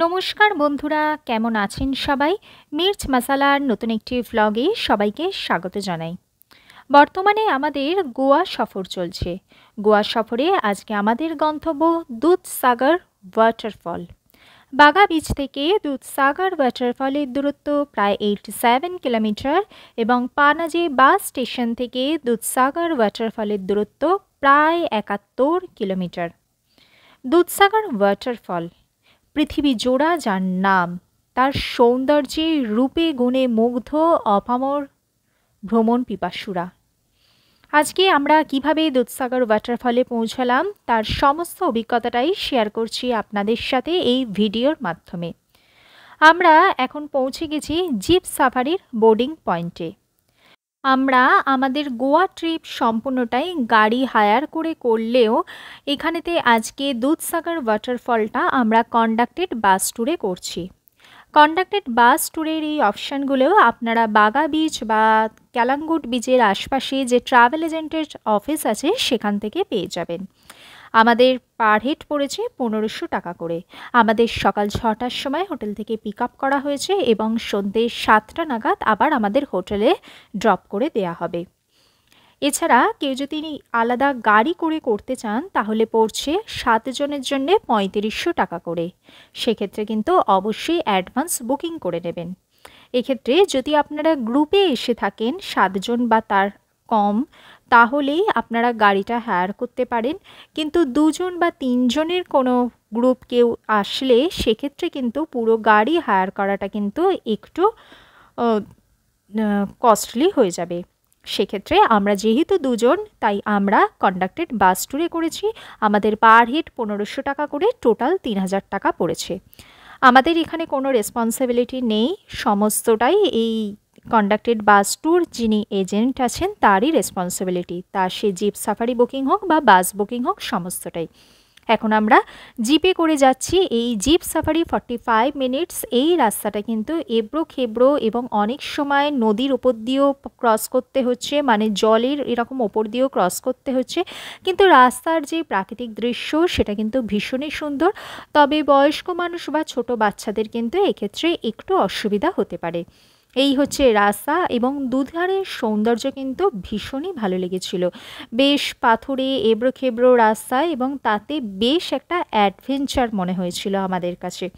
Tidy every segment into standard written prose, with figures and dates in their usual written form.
নমস্কার বন্ধুরা, কেমন আছেন সবাই? মির্চ মশালার নতুন একটি ভ্লগে সবাইকে স্বাগত জানাই। বর্তমানে আমাদের গোয়া সফর চলছে। গোয়া সফরে আজকে আমাদের গন্তব্য দুধসাগর ওয়াটারফল। বাগা বিচ থেকে দুধসাগর ওয়াটারফলের দূরত্ব প্রায় 87 কিলোমিটার এবং পানাজি বাস স্টেশন থেকে দুধসাগর ওয়াটারফলের দূরত্ব প্রায় 71 কিলোমিটার। দুধসাগর ওয়াটারফল পৃথিবী জোড়া যার নাম, তার সৌন্দর্যে রূপে গুণে মুগ্ধ অপামর ভ্রমণ পিপাসুরা। আজকে আমরা কিভাবে দুধসাগর ওয়াটারফলে পৌঁছালাম তার সমস্ত অভিজ্ঞতাটাই শেয়ার করছি আপনাদের সাথে এই ভিডিওর মাধ্যমে। আমরা এখন পৌঁছে গেছি জিপ সাফারির বোর্ডিং পয়েন্টে। আমরা আমাদের গোয়া ট্রিপ সম্পূর্ণটাই গাড়ি হায়ার করে করলেও এখানেতে আজকে দুধসাগর ওয়াটারফলটা আমরা কন্ডাক্টেড বাস ট্যুরে করছি। কন্ডাক্টেড বাস ট্যুরের এই অপশানগুলো আপনারা বাগা বিচ বা ক্যালাঙ্গুট বিচের আশপাশে যে ট্রাভেল এজেন্টের অফিস আছে সেখান থেকে পেয়ে যাবেন। আমাদের পার হেড পড়েছে 1500 টাকা করে। আমাদের সকাল 6টার সময় হোটেল থেকে পিক আপ করা হয়েছে এবং সন্ধ্যে 7টা নাগাদ আবার আমাদের হোটেলে ড্রপ করে দেয়া হবে। এছাড়া কেউ যদি আলাদা গাড়ি করে করতে চান তাহলে পড়ছে 7 জনের জন্য 3500 টাকা করে। সেক্ষেত্রে কিন্তু অবশ্যই অ্যাডভান্স বুকিং করে নেবেন। এক্ষেত্রে যদি আপনারা গ্রুপে এসে থাকেন 7 জন বা তার কম, তাহলেই আপনারা গাড়িটা হায়ার করতে পারেন। কিন্তু 2 জন বা 3 জনের কোনো গ্রুপ কেউ আসলে সেক্ষেত্রে কিন্তু পুরো গাড়ি হায়ার করাটা কিন্তু একটু কস্টলি হয়ে যাবে। সেক্ষেত্রে আমরা যেহেতু 2 জন, তাই আমরা কন্ডাক্টেড বাস ট্যুরে করেছি। আমাদের পার হেড 1500 টাকা করে, টোটাল 3000 টাকা পড়েছে। আমাদের এখানে কোনো রেসপন্সিবিলিটি নেই, সমস্তটাই এই কন্ডাক্টেড বাস ট্যুর যিনি এজেন্ট আছেন তারই রেসপন্সিবিলিটি। তা সে জিপ সাফারি বুকিং হোক বা বাস বুকিং হোক, সমস্তটাই। এখন আমরা জিপে করে যাচ্ছি। এই জিপ সাফারি 45 মিনিটস। এই রাস্তাটা কিন্তু এবড়ো খেবড়ো এবং অনেক সময় নদীর ওপর দিয়েও ক্রস করতে হচ্ছে, মানে জলের এরকম ওপর দিয়েও ক্রস করতে হচ্ছে। কিন্তু রাস্তার যে প্রাকৃতিক দৃশ্য সেটা কিন্তু ভীষণই সুন্দর। তবে বয়স্ক মানুষ বা ছোট বাচ্চাদের কিন্তু এক্ষেত্রে একটু অসুবিধা হতে পারে। এই হচ্ছে রাস্তা এবং দুধারের সৌন্দর্য কিন্তু ভীষণই ভালো লেগেছিল। বেশ পাথুরে এবড়ো খেবড়ো রাস্তা এবং তাতে বেশ একটা অ্যাডভেঞ্চার মনে হয়েছিল আমাদের কাছে।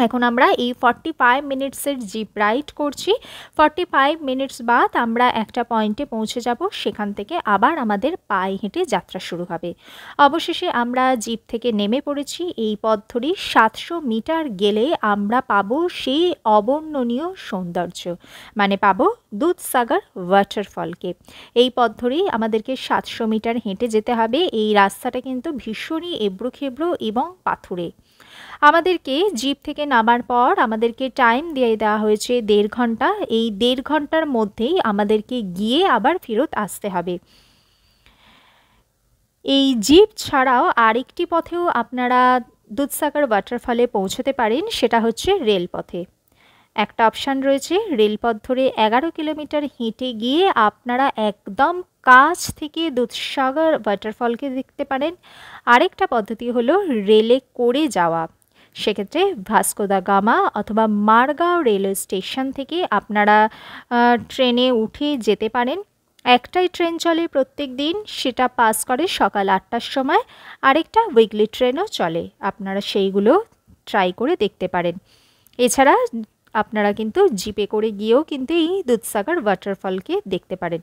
এখন আমরা এই 45 মিনিটসের জিপ রাইড করছি। 45 মিনিটস বাদ আমরা একটা পয়েন্টে পৌঁছে যাব, সেখান থেকে আবার আমাদের পায়ে হেঁটে যাত্রা শুরু হবে। অবশেষে আমরা জিপ থেকে নেমে পড়েছি। এই পথ ধরেই 700 মিটার গেলে আমরা পাবো সেই অবর্ণনীয় সৌন্দর্য, মানে পাবো দুধসাগর ওয়াটারফলকে। এই পথ ধরেই আমাদেরকে 700 মিটার হেঁটে যেতে হবে। এই রাস্তাটা কিন্তু ভীষণই এবড়ো খেবড়ো এবং পাথুরে। আমাদেরকে জিপ থেকে নামার পর আমাদেরকে টাইম দিয়ে দেওয়া হয়েছে 1.5 ঘন্টা। এই 1.5 ঘন্টার মধ্যেই আমাদেরকে গিয়ে আবার ফেরত আসতে হবে। এই জিপ ছাড়াও আরেকটি পথেও আপনারা দুধসাগর ওয়াটারফলে পৌঁছতে পারেন, সেটা হচ্ছে রেলপথে। একটা অপশান রয়েছে, রেলপথ ধরে 11 কিলোমিটার হেঁটে গিয়ে আপনারা একদম কাছ থেকে দুধসাগর ওয়াটারফলকে দেখতে পারেন। আরেকটা পদ্ধতি হলো রেলে করে যাওয়া। সেক্ষেত্রে ভাস্কো দা গামা অথবা মারগাঁও রেলওয়ে স্টেশন থেকে আপনারা ট্রেনে উঠে যেতে পারেন। একটাই ট্রেন চলে প্রত্যেক দিন, সেটা পাস করে সকাল 8টার সময়। আরেকটা উইকলি ট্রেনও চলে, আপনারা সেইগুলো ট্রাই করে দেখতে পারেন। এছাড়া আপনারা কিন্তু জিপে করে গিয়েও কিন্তু এই দুধসাগর ওয়াটারফলকে দেখতে পারেন।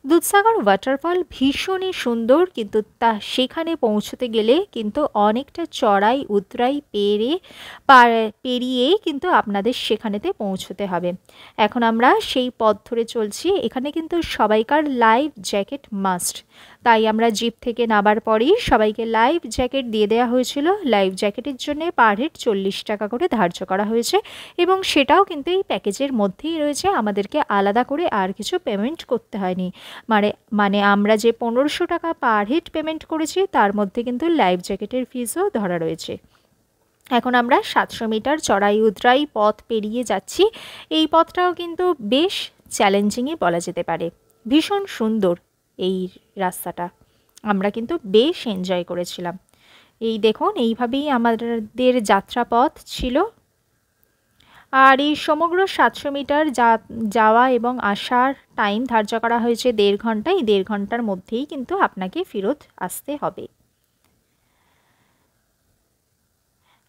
দুধসাগর ওয়াটারফল ভীষণই সুন্দর, কিন্তু সেখানে পৌঁছতে গেলে কিন্তু অনেকটা চড়াই উতরাই পেরিয়েই কিন্তু আপনাদের সেখানেতে পৌঁছতে হবে। এখন আমরা সেই পথ ধরে চলছি। এখানে কিন্তু সবাইকার লাইফ জ্যাকেট মাস্ট, তাই আমরা জিপ থেকে নামার পরেই সবাইকে লাইফ জ্যাকেট দিয়ে দেওয়া হয়েছিল। লাইফ জ্যাকেটের জন্য পার হেড 40 টাকা করে ধার্য করা হয়েছে এবং সেটাও কিন্তু এই প্যাকেজের মধ্যেই রয়েছে। আমাদেরকে আলাদা করে আর কিছু পেমেন্ট করতে হয়নি। মানে আমরা যে 1500 টাকা পার হেড পেমেন্ট করেছি তার মধ্যে কিন্তু লাইফ জ্যাকেটের ফিসও ধরা রয়েছে। এখন আমরা 700 মিটার চড়াই উতরাই পথ পেরিয়ে যাচ্ছি। এই পথটাও কিন্তু বেশ চ্যালেঞ্জিংই বলা যেতে পারে। ভীষণ সুন্দর এই রাস্তাটা, আমরা কিন্তু বেশ এনজয় করেছিলাম। এই দেখুন, এইভাবেই আমাদের যাত্রাপথ ছিল আর এই সমগ্র 700 মিটার যাওয়া এবং আসার টাইম ধার্য করা হয়েছে 1.5 ঘন্টা। এই 1.5 ঘন্টার মধ্যেই কিন্তু আপনাকে ফেরত আসতে হবে।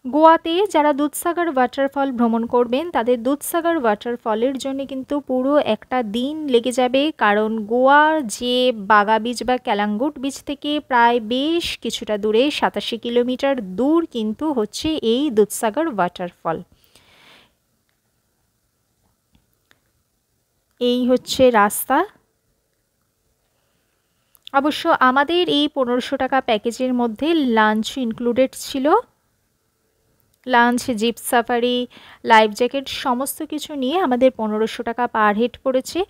গোয়াতে যারা দুধসাগর ওয়াটারফল ভ্রমণ করবেন তাদের দুধসাগর ওয়াটারফলের জন্য কিন্তু পুরো একটা দিন লেগে যাবে, কারণ গোয়ার যে বাগা বিচ বা ক্যালাঙ্গুট বিচ থেকে প্রায় বেশ কিছুটা দূরে 87 কিলোমিটার দূর কিন্তু হচ্ছে এই দুধসাগর ওয়াটারফল। এই হচ্ছে রাস্তা। অবশ্য আমাদের এই 1500 টাকা প্যাকেজের মধ্যে লাঞ্চ ইনক্লুডেড ছিল। Lunch, zip safari, life jacket সমস্ত কিছু নিয়ে আমাদের 1500 টাকা পার হেড পড়েছে।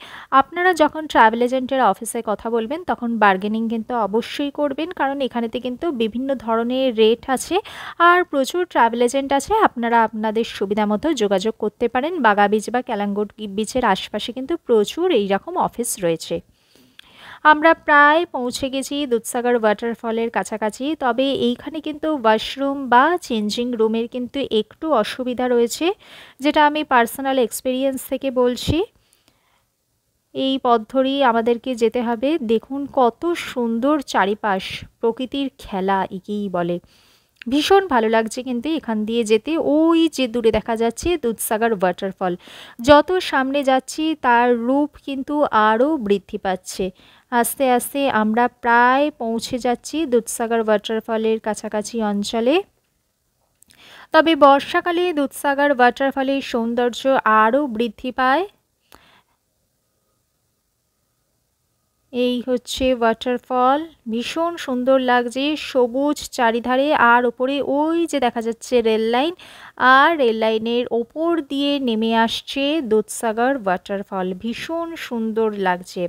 আপনারা যখন ট্রাভেল এজেন্টের অফিসে কথা বলবেন তখন বার্গেনিং কিন্তু অবশ্যই করবেন, কারণ এখানেতে কিন্তু বিভিন্ন ধরনের রেট আছে আর প্রচুর ট্রাভেল এজেন্ট আছে। আপনারা আপনাদের সুবিধা মতো যোগাযোগ করতে পারেন। বাগা বিচ বা ক্যালাঙ্গুট বিচের আশপাশে কিন্তু প্রচুর এইরকম অফিস রয়েছে। আমরা প্রায় পৌঁছে গেছি দুধসাগর ওয়াটারফলের কাছাকাছি। তবে এইখানে কিন্তু ওয়াশরুম বা চেঞ্জিং রুমের কিন্তু একটু অসুবিধা রয়েছে, যেটা আমি পার্সোনাল এক্সপিরিয়েন্স থেকে বলছি। এই পথ ধরেই আমাদেরকে যেতে হবে। দেখুন কত সুন্দর চারিপাশ, প্রকৃতির খেলা একেই বলে। ভীষণ ভালো লাগছে কিন্তু এখান দিয়ে যেতে। ওই যে দূরে দেখা যাচ্ছে দুধসাগর ওয়াটারফল। যত সামনে যাচ্ছি তার রূপ কিন্তু আরও বৃদ্ধি পাচ্ছে। আস্তে আস্তে আমরা প্রায় পৌঁছে যাচ্ছি দুধসাগর ওয়াটারফলের কাছাকাছি অঞ্চলে। তবে বর্ষাকালে দুধসাগর ওয়াটারফলের সৌন্দর্য আরও বৃদ্ধি পায়। এই হচ্ছে ওয়াটারফল, ভীষণ সুন্দর লাগছে, সবুজ চারিধারে। আর ওপরে ওই যে দেখা যাচ্ছে রেল লাইন, আর রেল লাইনের ওপর দিয়ে নেমে আসছে দুধসাগর ওয়াটারফল। ভীষণ সুন্দর লাগছে।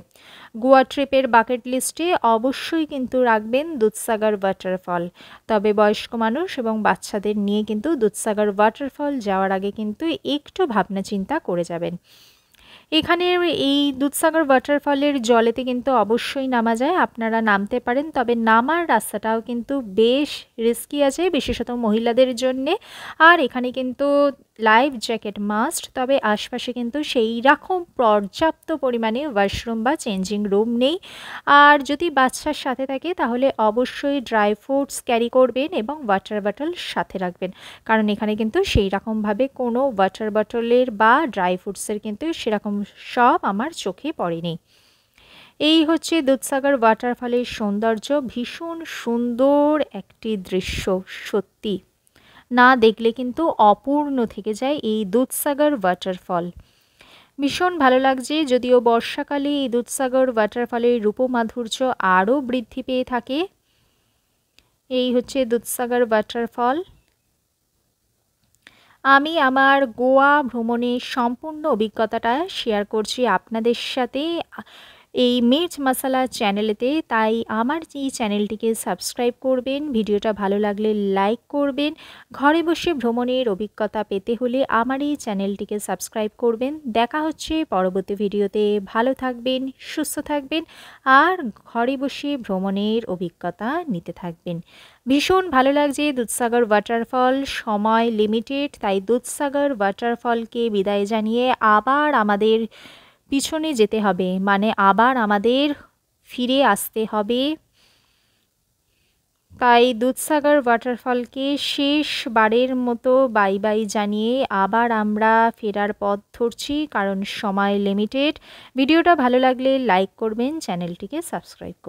গোয়া ট্রিপের বাকেট লিস্টে অবশ্যই কিন্তু রাখবেন দুধসাগর ওয়াটারফল। তবে বয়স্ক মানুষ এবং বাচ্চাদের নিয়ে কিন্তু দুধসাগর ওয়াটারফল যাওয়ার আগে কিন্তু একটু ভাবনা চিন্তা করে যাবেন। এখানের এই দুধসাগর ওয়াটারফলের জলেতে কিন্তু অবশ্যই নামা যায়, আপনারা নামতে পারেন। তবে নামার রাস্তাটাও কিন্তু বেশ রিস্কি আছে, বিশেষত মহিলাদের জন্যে। আর এখানে কিন্তু লাইফ জ্যাকেট মাস্ট। তবে আশপাশে কিন্তু সেই রকম পর্যাপ্ত পরিমাণে ওয়াশরুম বা চেঞ্জিং রুম নেই। আর যদি বাচ্চার সাথে থাকে তাহলে অবশ্যই ড্রাই ফ্রুটস ক্যারি করবেন এবং ওয়াটার বটল সাথে রাখবেন, কারণ এখানে কিন্তু সেই রকমভাবে কোনো ওয়াটার বটলের বা ড্রাই ফ্রুটসের কিন্তু সেরকম সব আমার চোখে পড়েনি। এই হচ্ছে দুধসাগর ওয়াটারফলের সৌন্দর্য। ভীষণ সুন্দর একটি দৃশ্য, সত্যি না দেখলে কিন্তু অপূর্ণ থেকে যায় এই দুধসাগর ওয়াটারফল। ভীষণ ভালো লাগছে। যদিও বর্ষাকালে এই দুধসাগর ওয়াটারফলের রূপমাধুর্য আরও বৃদ্ধি পেয়ে থাকে। এই হচ্ছে দুধসাগর ওয়াটারফল। আমি আমার গোয়া ভ্রমণের সম্পূর্ণ অভিজ্ঞতাটা শেয়ার করছি আপনাদের সাথে এই মির্চ মশালা চ্যানেলেতে। তাই আমার এই চ্যানেলটিকে সাবস্ক্রাইব করবেন, ভিডিওটা ভালো লাগলে লাইক করবেন। ঘরে বসে ভ্রমণের অভিজ্ঞতা পেতে হলে আমার এই চ্যানেলটিকে সাবস্ক্রাইব করবেন। দেখা হচ্ছে পরবর্তী ভিডিওতে। ভালো থাকবেন, সুস্থ থাকবেন আর ঘরে বসে ভ্রমণের অভিজ্ঞতা নিতে থাকবেন। ভীষণ ভালো লাগছে দুধসাগর ওয়াটারফল। সময় লিমিটেড, তাই দুধসাগর ওয়াটারফলকে বিদায় জানিয়ে আবার আমাদের পিছনে যেতে হবে, মানে আবার আমাদের ফিরে আসতে হবে। তাই দুধসাগর ওয়াটারফলকে শেষবারের মতো বাই বাই জানিয়ে আবার আমরা ফেরার পথ ধরছি, কারণ সময় লিমিটেড। ভিডিওটা ভালো লাগলে লাইক করবেন, চ্যানেলটিকে সাবস্ক্রাইব করবেন।